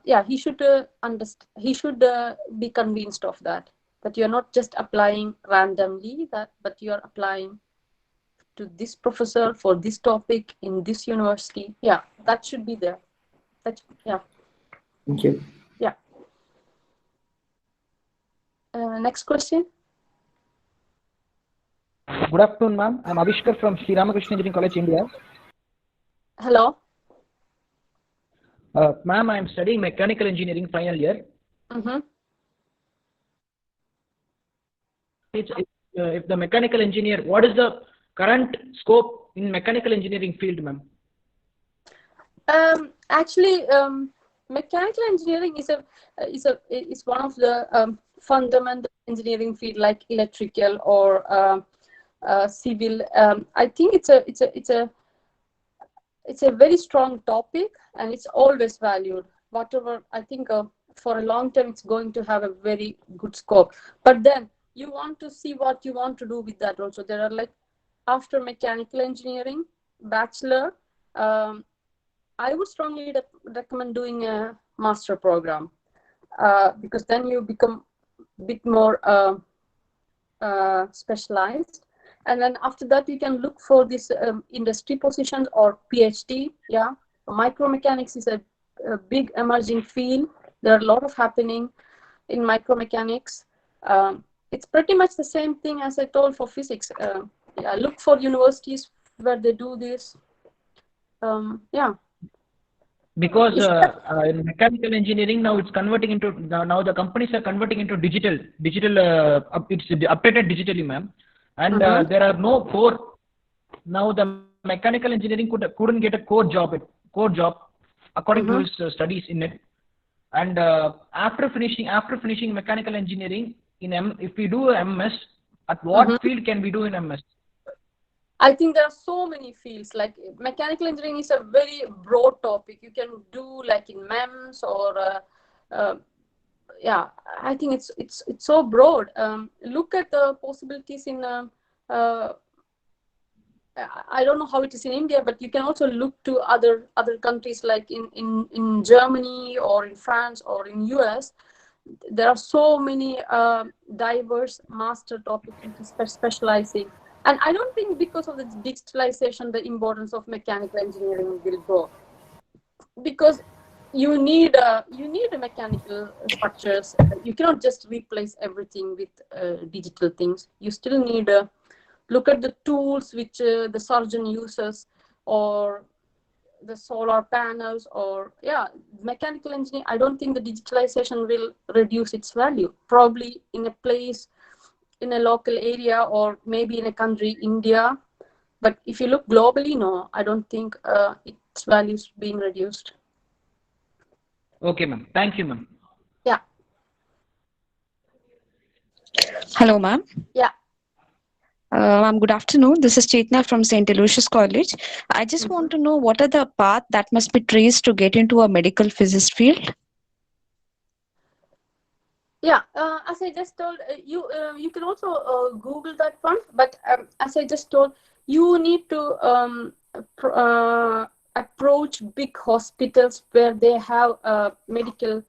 Speaker 2: Yeah, he should understand. He should be convinced of that you're not just applying randomly, but you're applying to this professor for this topic in this university. Yeah, that should be there. Yeah.
Speaker 5: Thank you.
Speaker 2: Yeah. Next question.
Speaker 6: Good afternoon, ma'am. I'm Avishkar from Sri Ramakrishna Engineering College, India.
Speaker 2: Hello.
Speaker 6: Ma'am, I'm studying mechanical engineering final year.
Speaker 2: Mm-hmm.
Speaker 6: If the mechanical engineer, what is the current scope in mechanical engineering field, ma'am?
Speaker 2: Actually, mechanical engineering is one of the fundamental engineering field, like electrical or civil. I think it's a very strong topic, and it's always valued. Whatever, I think for a long time it's going to have a very good scope. But then you want to see what you want to do with that also. There are like, after mechanical engineering bachelor, I would strongly recommend doing a master program, because then you become a bit more specialized, and then after that you can look for this industry positions or PhD. Yeah, micromechanics is a big emerging field. There are a lot of happening in micromechanics. It's pretty much the same thing as I told for physics. Yeah, look for universities where they do this. Yeah.
Speaker 6: Because in mechanical engineering now it's converting into, now the companies are converting into digital. It's updated digitally, ma'am. And there are no core. Now the mechanical engineering couldn't get a core job according to his studies in it. And after finishing mechanical engineering if we do MS, at what field can we do in MS?
Speaker 2: I think there are so many fields. Like mechanical engineering is a very broad topic. You can do like in MEMS or yeah. I think it's so broad. Look at the possibilities in. I don't know how it is in India, but you can also look to other countries like in Germany or in France or in US. there are so many diverse master topics which is specializing. And I don't think because of the digitalization, the importance of mechanical engineering will go, because you need a mechanical structures. You cannot just replace everything with digital things. You still need look at the tools which the surgeon uses, or the solar panels, or yeah, mechanical engineering. I don't think the digitalization will reduce its value. Probably in a place, in a local area, or maybe in a country, India. But if you look globally, no, I don't think its value is being reduced.
Speaker 6: Okay, ma'am. Thank you, ma'am.
Speaker 2: Yeah.
Speaker 7: Hello, ma'am.
Speaker 2: Yeah.
Speaker 7: Ma'am, good afternoon. This is Chetna from St. Aloysius College. I just want to know what are the path that must be traced to get into a medical physicist field?
Speaker 2: Yeah, as I just told you, you can also Google that one. But as I just told, you need to approach big hospitals where they have a medical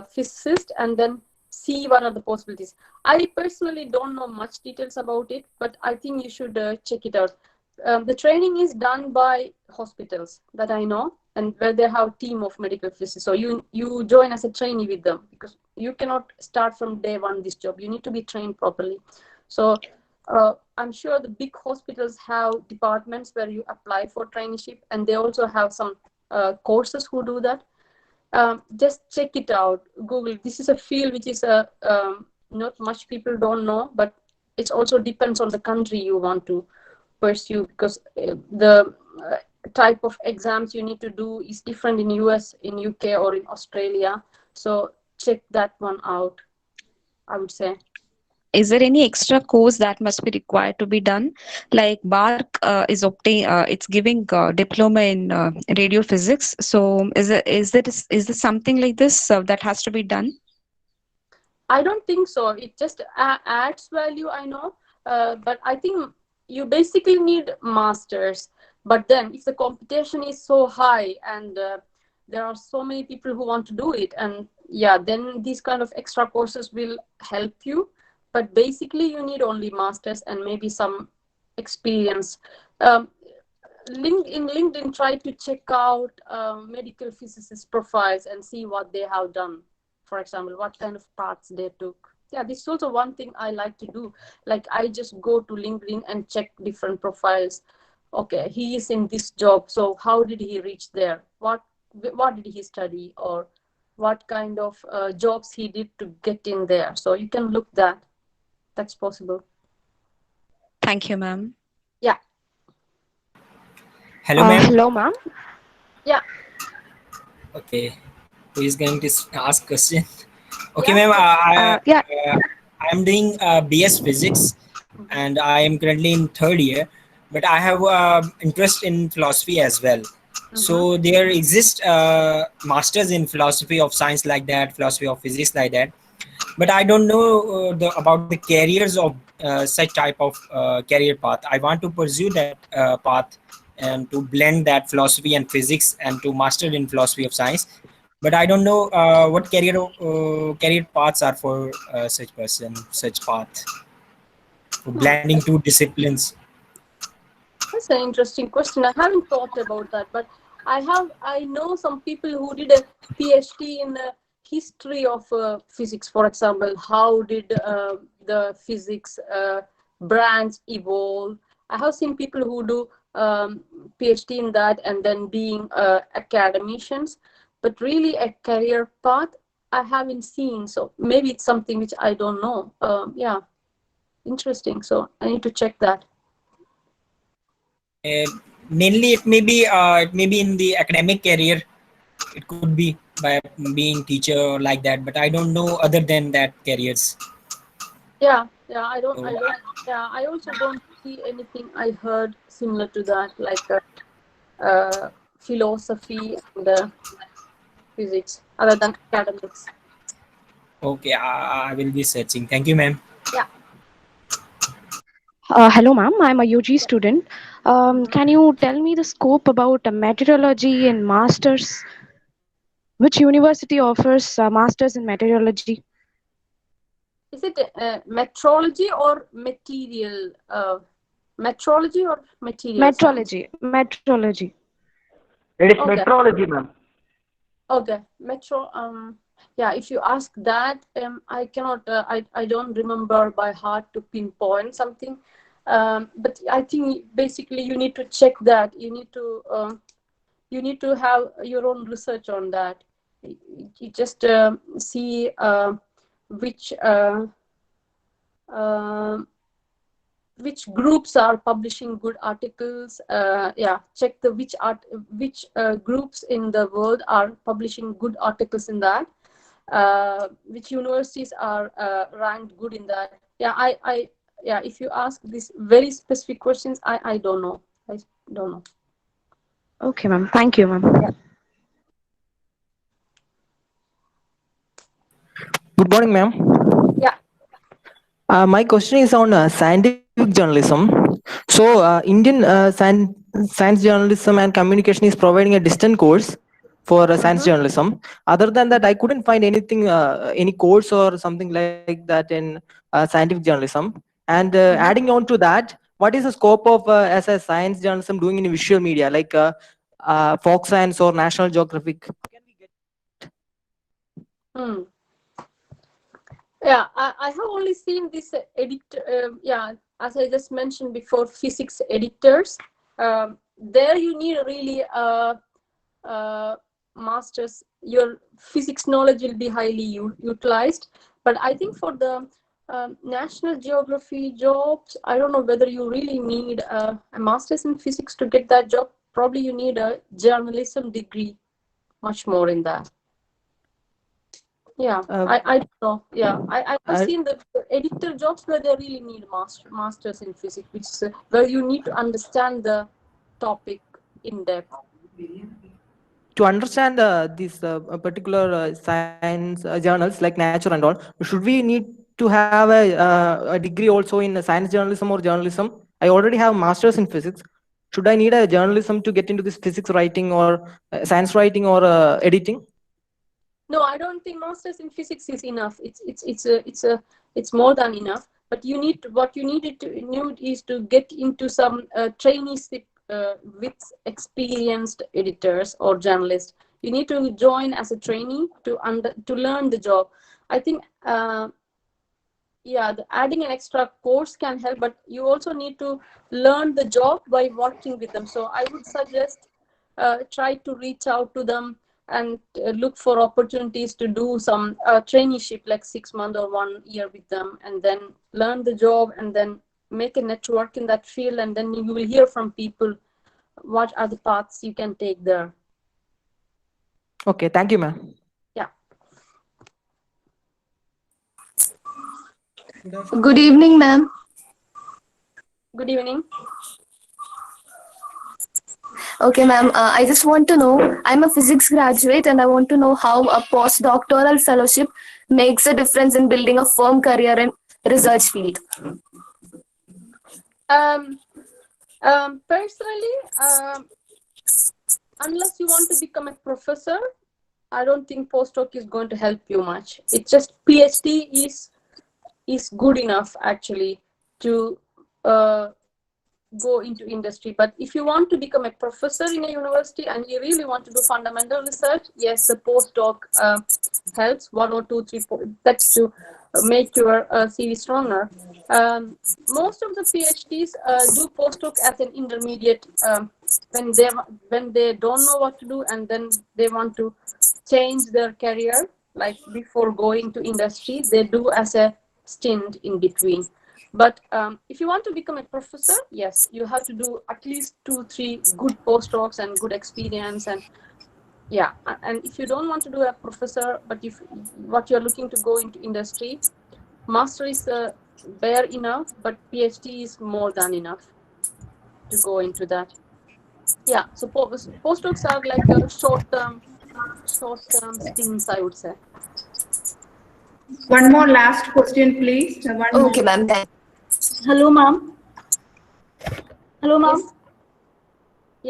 Speaker 2: physicist, and then see what are the possibilities. I personally don't know much details about it, but I think you should check it out. The training is done by hospitals that I know, and where they have a team of medical physicists. So you join as a trainee with them, because you cannot start from day one this job. You need to be trained properly. So I'm sure the big hospitals have departments where you apply for traineeship, and they also have some courses who do that. Just check it out. Google. This is a field which is not much people don't know, but it also depends on the country you want to pursue, because the type of exams you need to do is different in US, in UK, or in Australia. So check that one out, I would say.
Speaker 7: Is there any extra course that must be required to be done? Like BARC it's giving diploma in radio physics. So is there something like this that has to be done?
Speaker 2: I don't think so. It just adds value, I know. But I think you basically need masters. But then if the competition is so high, and there are so many people who want to do it, and yeah, then these kind of extra courses will help you. But basically you need only masters and maybe some experience. Um, LinkedIn, try to check out medical physicist profiles and see what they have done. For example, what kind of paths they took. Yeah, this is also one thing I like to do. Like, I just go to LinkedIn and check different profiles. Okay, he is in this job, so how did he reach there? What did he study, or what kind of jobs he did to get in there? So you can look that. That's possible.
Speaker 7: Thank you, ma'am.
Speaker 2: Yeah.
Speaker 8: Hello, ma'am.
Speaker 9: Hello, ma'am.
Speaker 2: Yeah.
Speaker 8: Okay, who is going to ask question? Okay,
Speaker 2: Yeah.
Speaker 8: ma'am.
Speaker 9: Yeah.
Speaker 8: I'm doing BS Physics, and I am currently in third year. But I have interest in philosophy as well. So there exist masters in philosophy of science like that, philosophy of physics like that. But I don't know about the careers of such type of career path. I want to pursue that path and to blend that philosophy and physics and to master in philosophy of science. But I don't know what career paths are for such person, such path, for blending two disciplines.
Speaker 2: That's an interesting question. I haven't thought about that, but I know some people who did a PhD in the history of physics. For example, how did the physics branch evolve? I have seen people who do PhD in that and then being academicians, but really a career path I haven't seen. So maybe it's something which I don't know. Yeah, interesting. So I need to check that.
Speaker 8: Mainly it may be in the academic career. It could be by being teacher or like that, but I don't know other than that careers.
Speaker 2: Yeah, I also don't see anything I heard similar to that, like philosophy and physics, other than academics.
Speaker 8: Okay, I will be searching. Thank you, ma'am.
Speaker 2: Yeah.
Speaker 9: Hello, ma'am. I'm a UG student. Can you tell me the scope about meteorology and masters? Which university offers masters in meteorology?
Speaker 2: Is it metrology or material? Metrology or material science?
Speaker 9: Metrology. Metrology.
Speaker 6: It is
Speaker 2: Okay.
Speaker 6: metrology, ma'am.
Speaker 2: Okay. Metro. Yeah. If you ask that, I cannot. I don't remember by heart to pinpoint something. But I think basically you need to check that. You need to have your own research on that. You just see which which groups are publishing good articles. Yeah, check the which groups in the world are publishing good articles in that. Which universities are ranked good in that. Yeah, yeah. If you ask these very specific questions, I don't know. I don't know.
Speaker 9: Okay, ma'am. Thank you, ma'am.
Speaker 2: Yeah.
Speaker 10: Good morning, ma'am.
Speaker 2: Yeah.
Speaker 10: My question is on scientific journalism. So, Indian science journalism and communication is providing a distant course for science journalism. Other than that, I couldn't find anything, any course or something like that in scientific journalism. And adding on to that, what is the scope of as a science journalism doing in visual media like folk science or National Geographic?
Speaker 2: Yeah, I have only seen this yeah, as I just mentioned before, physics editors. There you need really masters. Your physics knowledge will be highly utilized. But I think for the National Geography jobs, I don't know whether you really need a master's in physics to get that job. Probably you need a journalism degree, much more in that. Yeah, I don't know. Yeah, I have seen the editor jobs where they really need masters in physics, which is where you need to understand the topic in depth.
Speaker 10: To understand these particular science journals like Nature and all, should we need to have a degree also in science journalism or journalism? I already have masters in physics. Should I need a journalism to get into this physics writing or science writing or editing?
Speaker 2: No, I don't think masters in physics is enough. It's more than enough. But what you need is to get into some traineeship with experienced editors or journalists. You need to join as a trainee to learn the job. I think yeah, adding an extra course can help, but you also need to learn the job by working with them. So I would suggest try to reach out to them and look for opportunities to do some traineeship, like 6 months or 1 year with them, and then learn the job and then make a network in that field, and then you will hear from people what are the paths you can take there.
Speaker 10: Okay, thank you, ma'am.
Speaker 2: Yeah.
Speaker 11: Good evening, ma'am.
Speaker 2: Good evening.
Speaker 11: Okay, ma'am. I just want to know, I'm a physics graduate and I want to know how a postdoctoral fellowship makes a difference in building a firm career in research field.
Speaker 2: Personally, unless you want to become a professor, I don't think postdoc is going to help you much. It's just PhD is good enough actually to go into industry. But if you want to become a professor in a university and you really want to do fundamental research, yes, the postdoc helps 1 or 2, 3, 4. That's to make your CV stronger. Most of the PhDs do postdoc as an intermediate when they don't know what to do and then they want to change their career, like before going to industry, they do as a stint in between. But if you want to become a professor, yes, you have to do at least 2, 3 good postdocs and good experience. And yeah, and if you don't want to do a professor, but if what you're looking to go into industry, master is bare enough, but PhD is more than enough to go into that. Yeah, so postdocs are like a short-term stints, I would say.
Speaker 1: One more last question, please.
Speaker 11: Okay, ma'am.
Speaker 3: Hello, ma'am. Hello, ma'am.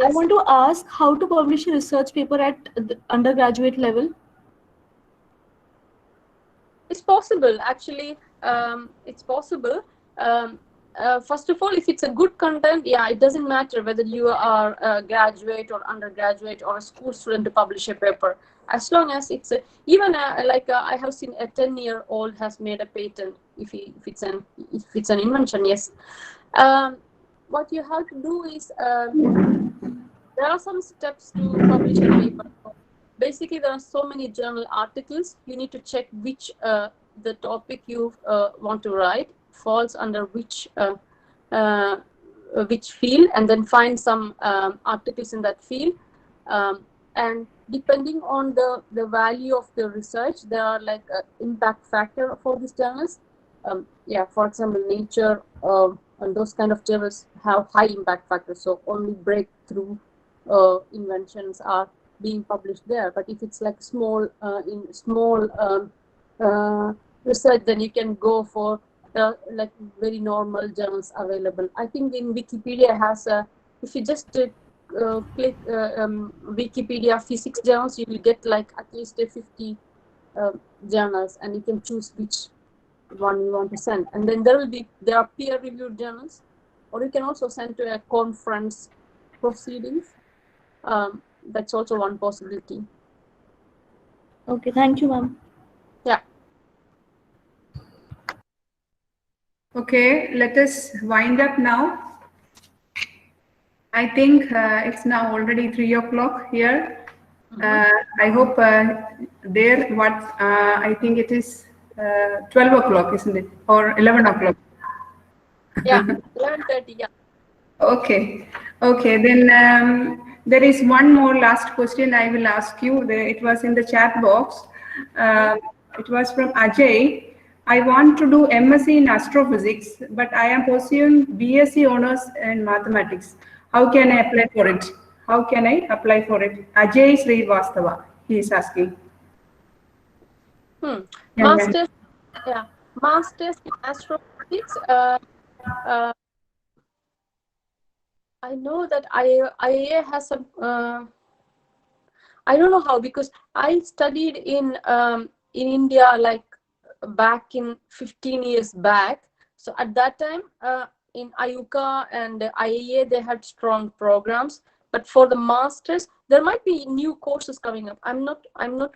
Speaker 3: I want to ask how to publish a research paper at the undergraduate level.
Speaker 2: It's possible, actually. It's possible. First of all, if it's a good content, yeah, it doesn't matter whether you are a graduate or undergraduate or a school student to publish a paper. As long as it's even I have seen a 10-year-old has made a patent. If it's an invention, yes. What you have to do is there are some steps to publish a paper. Basically, there are so many journal articles. You need to check which the topic you want to write falls under which field, and then find some articles in that field. And depending on the value of the research, there are like impact factor for these journals. Yeah, for example, Nature and those kind of journals have high impact factor. So only breakthrough inventions are being published there. But if it's like small research, then you can go for like very normal journals available. I think in Wikipedia has a, if you just click Wikipedia physics journals, you will get like at least 50 journals, and you can choose which one you want to send. And then there are peer reviewed journals, or you can also send to a conference proceedings. That's also one possibility.
Speaker 3: Okay, thank you, ma'am.
Speaker 2: Yeah.
Speaker 1: Okay, let us wind up now. I think it's now already 3 o'clock here. I hope I think it is 12 o'clock, isn't it? Or 11 o'clock?
Speaker 2: Yeah, 11:30, yeah.
Speaker 1: Okay, then there is one more last question I will ask you. It was in the chat box. It was from Ajay. I want to do MSc in astrophysics, but I am pursuing BSc honors in mathematics. How can I apply for it? Ajay Srivastava, he is asking.
Speaker 2: Masters in astrophysics. I know that IAA has some. I don't know how, because I studied in India like back in 15 years back. So at that time, in IUCAA and IAA, they had strong programs. But for the masters, there might be new courses coming up. I'm not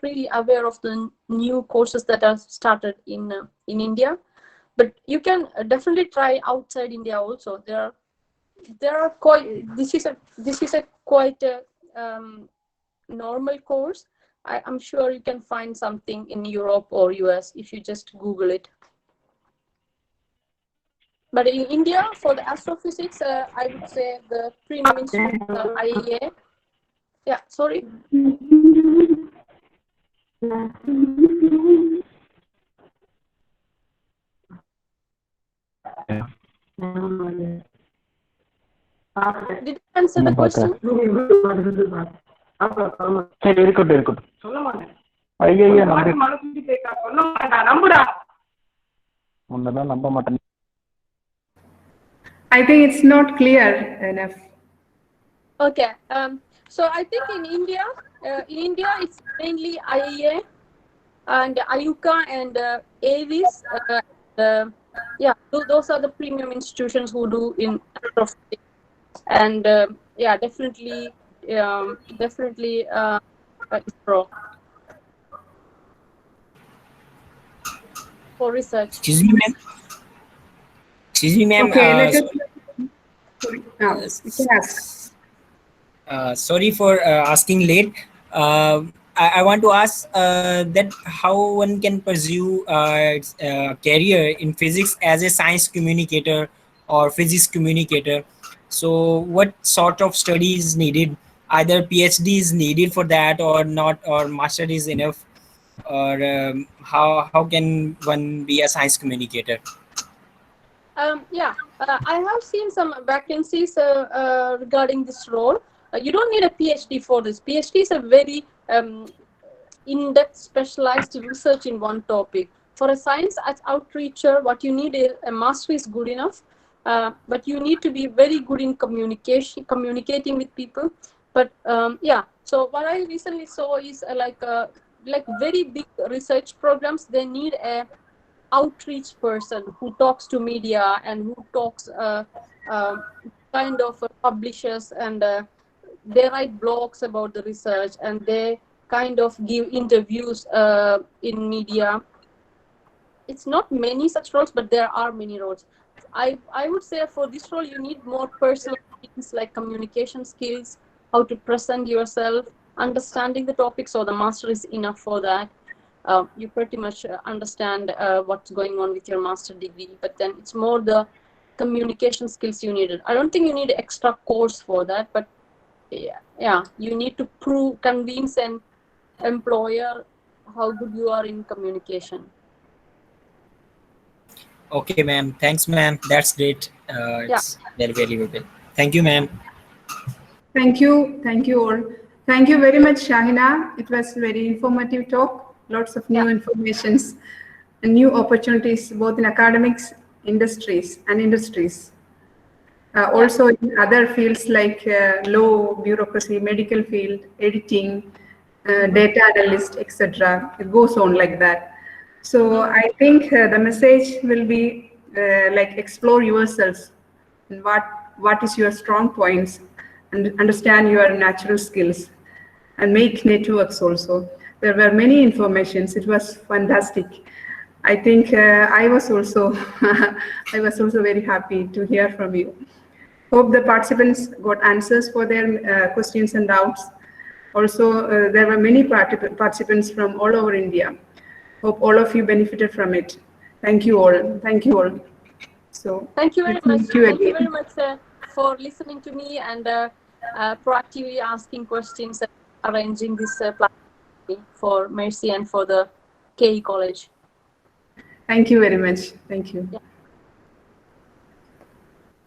Speaker 2: really aware of the new courses that are started in India. But you can definitely try outside India also. There are quite. This is a quite normal course. I'm sure you can find something in Europe or US if you just Google it. But in India, for the astrophysics, I would say the premium institute, IAA. Yeah, sorry. Did I answer the question?
Speaker 1: I think it's not clear enough.
Speaker 2: Okay. So I think in India, it's mainly IAA and IUCAA and AVIS. Yeah, those are the premium institutions who do in astrophysics. And yeah, definitely ISRO for research.
Speaker 8: Excuse me, ma'am.
Speaker 1: Okay, let us.
Speaker 8: Sorry for asking late. I want to ask that how one can pursue a career in physics as a science communicator or physics communicator. So what sort of study is needed? Either PhD is needed for that or not, or master is enough, or how can one be a science communicator?
Speaker 2: Yeah, I have seen some vacancies regarding this role. You don't need a PhD for this. PhD is a very in-depth specialized research in one topic. For a science outreacher, what you need is a master is good enough. but you need to be very good in communicating with people. But yeah, so what I recently saw is like very big research programs, they need a outreach person who talks to media and who talks kind of publishers, and they write blogs about the research, and they kind of give interviews in media. It's not many such roles, but there are many roles. I would say for this role you need more personal skills like communication skills, how to present yourself, understanding the topic. So the master is enough for that. You pretty much understand what's going on with your master degree, but then it's more the communication skills you needed. I don't think you need extra course for that, but yeah, you need to convince an employer how good you are in communication.
Speaker 8: Okay, ma'am. Thanks, ma'am. That's great. It's very valuable. Thank you, ma'am.
Speaker 1: Thank you. Thank you all. Thank you very much, Shahina. It was very informative talk. Lots of new informations and new opportunities, both in academics, industries. Also in other fields like law, bureaucracy, medical field, editing, data analyst, etc. It goes on like that. So I think the message will be like explore yourselves and what is your strong points, and understand your natural skills and make networks also. There were many informations. It was fantastic. I think I was also very happy to hear from you. Hope the participants got answers for their questions and doubts. Also, there were many participants from all over India. Hope all of you benefited from it. Thank you all. Thank you all. So
Speaker 2: thank you very much.
Speaker 1: Thank you
Speaker 2: Very much for listening to me and proactively asking questions and arranging this platform for Mercy and for the KE College.
Speaker 1: Thank you very much. Thank you.
Speaker 2: Yeah.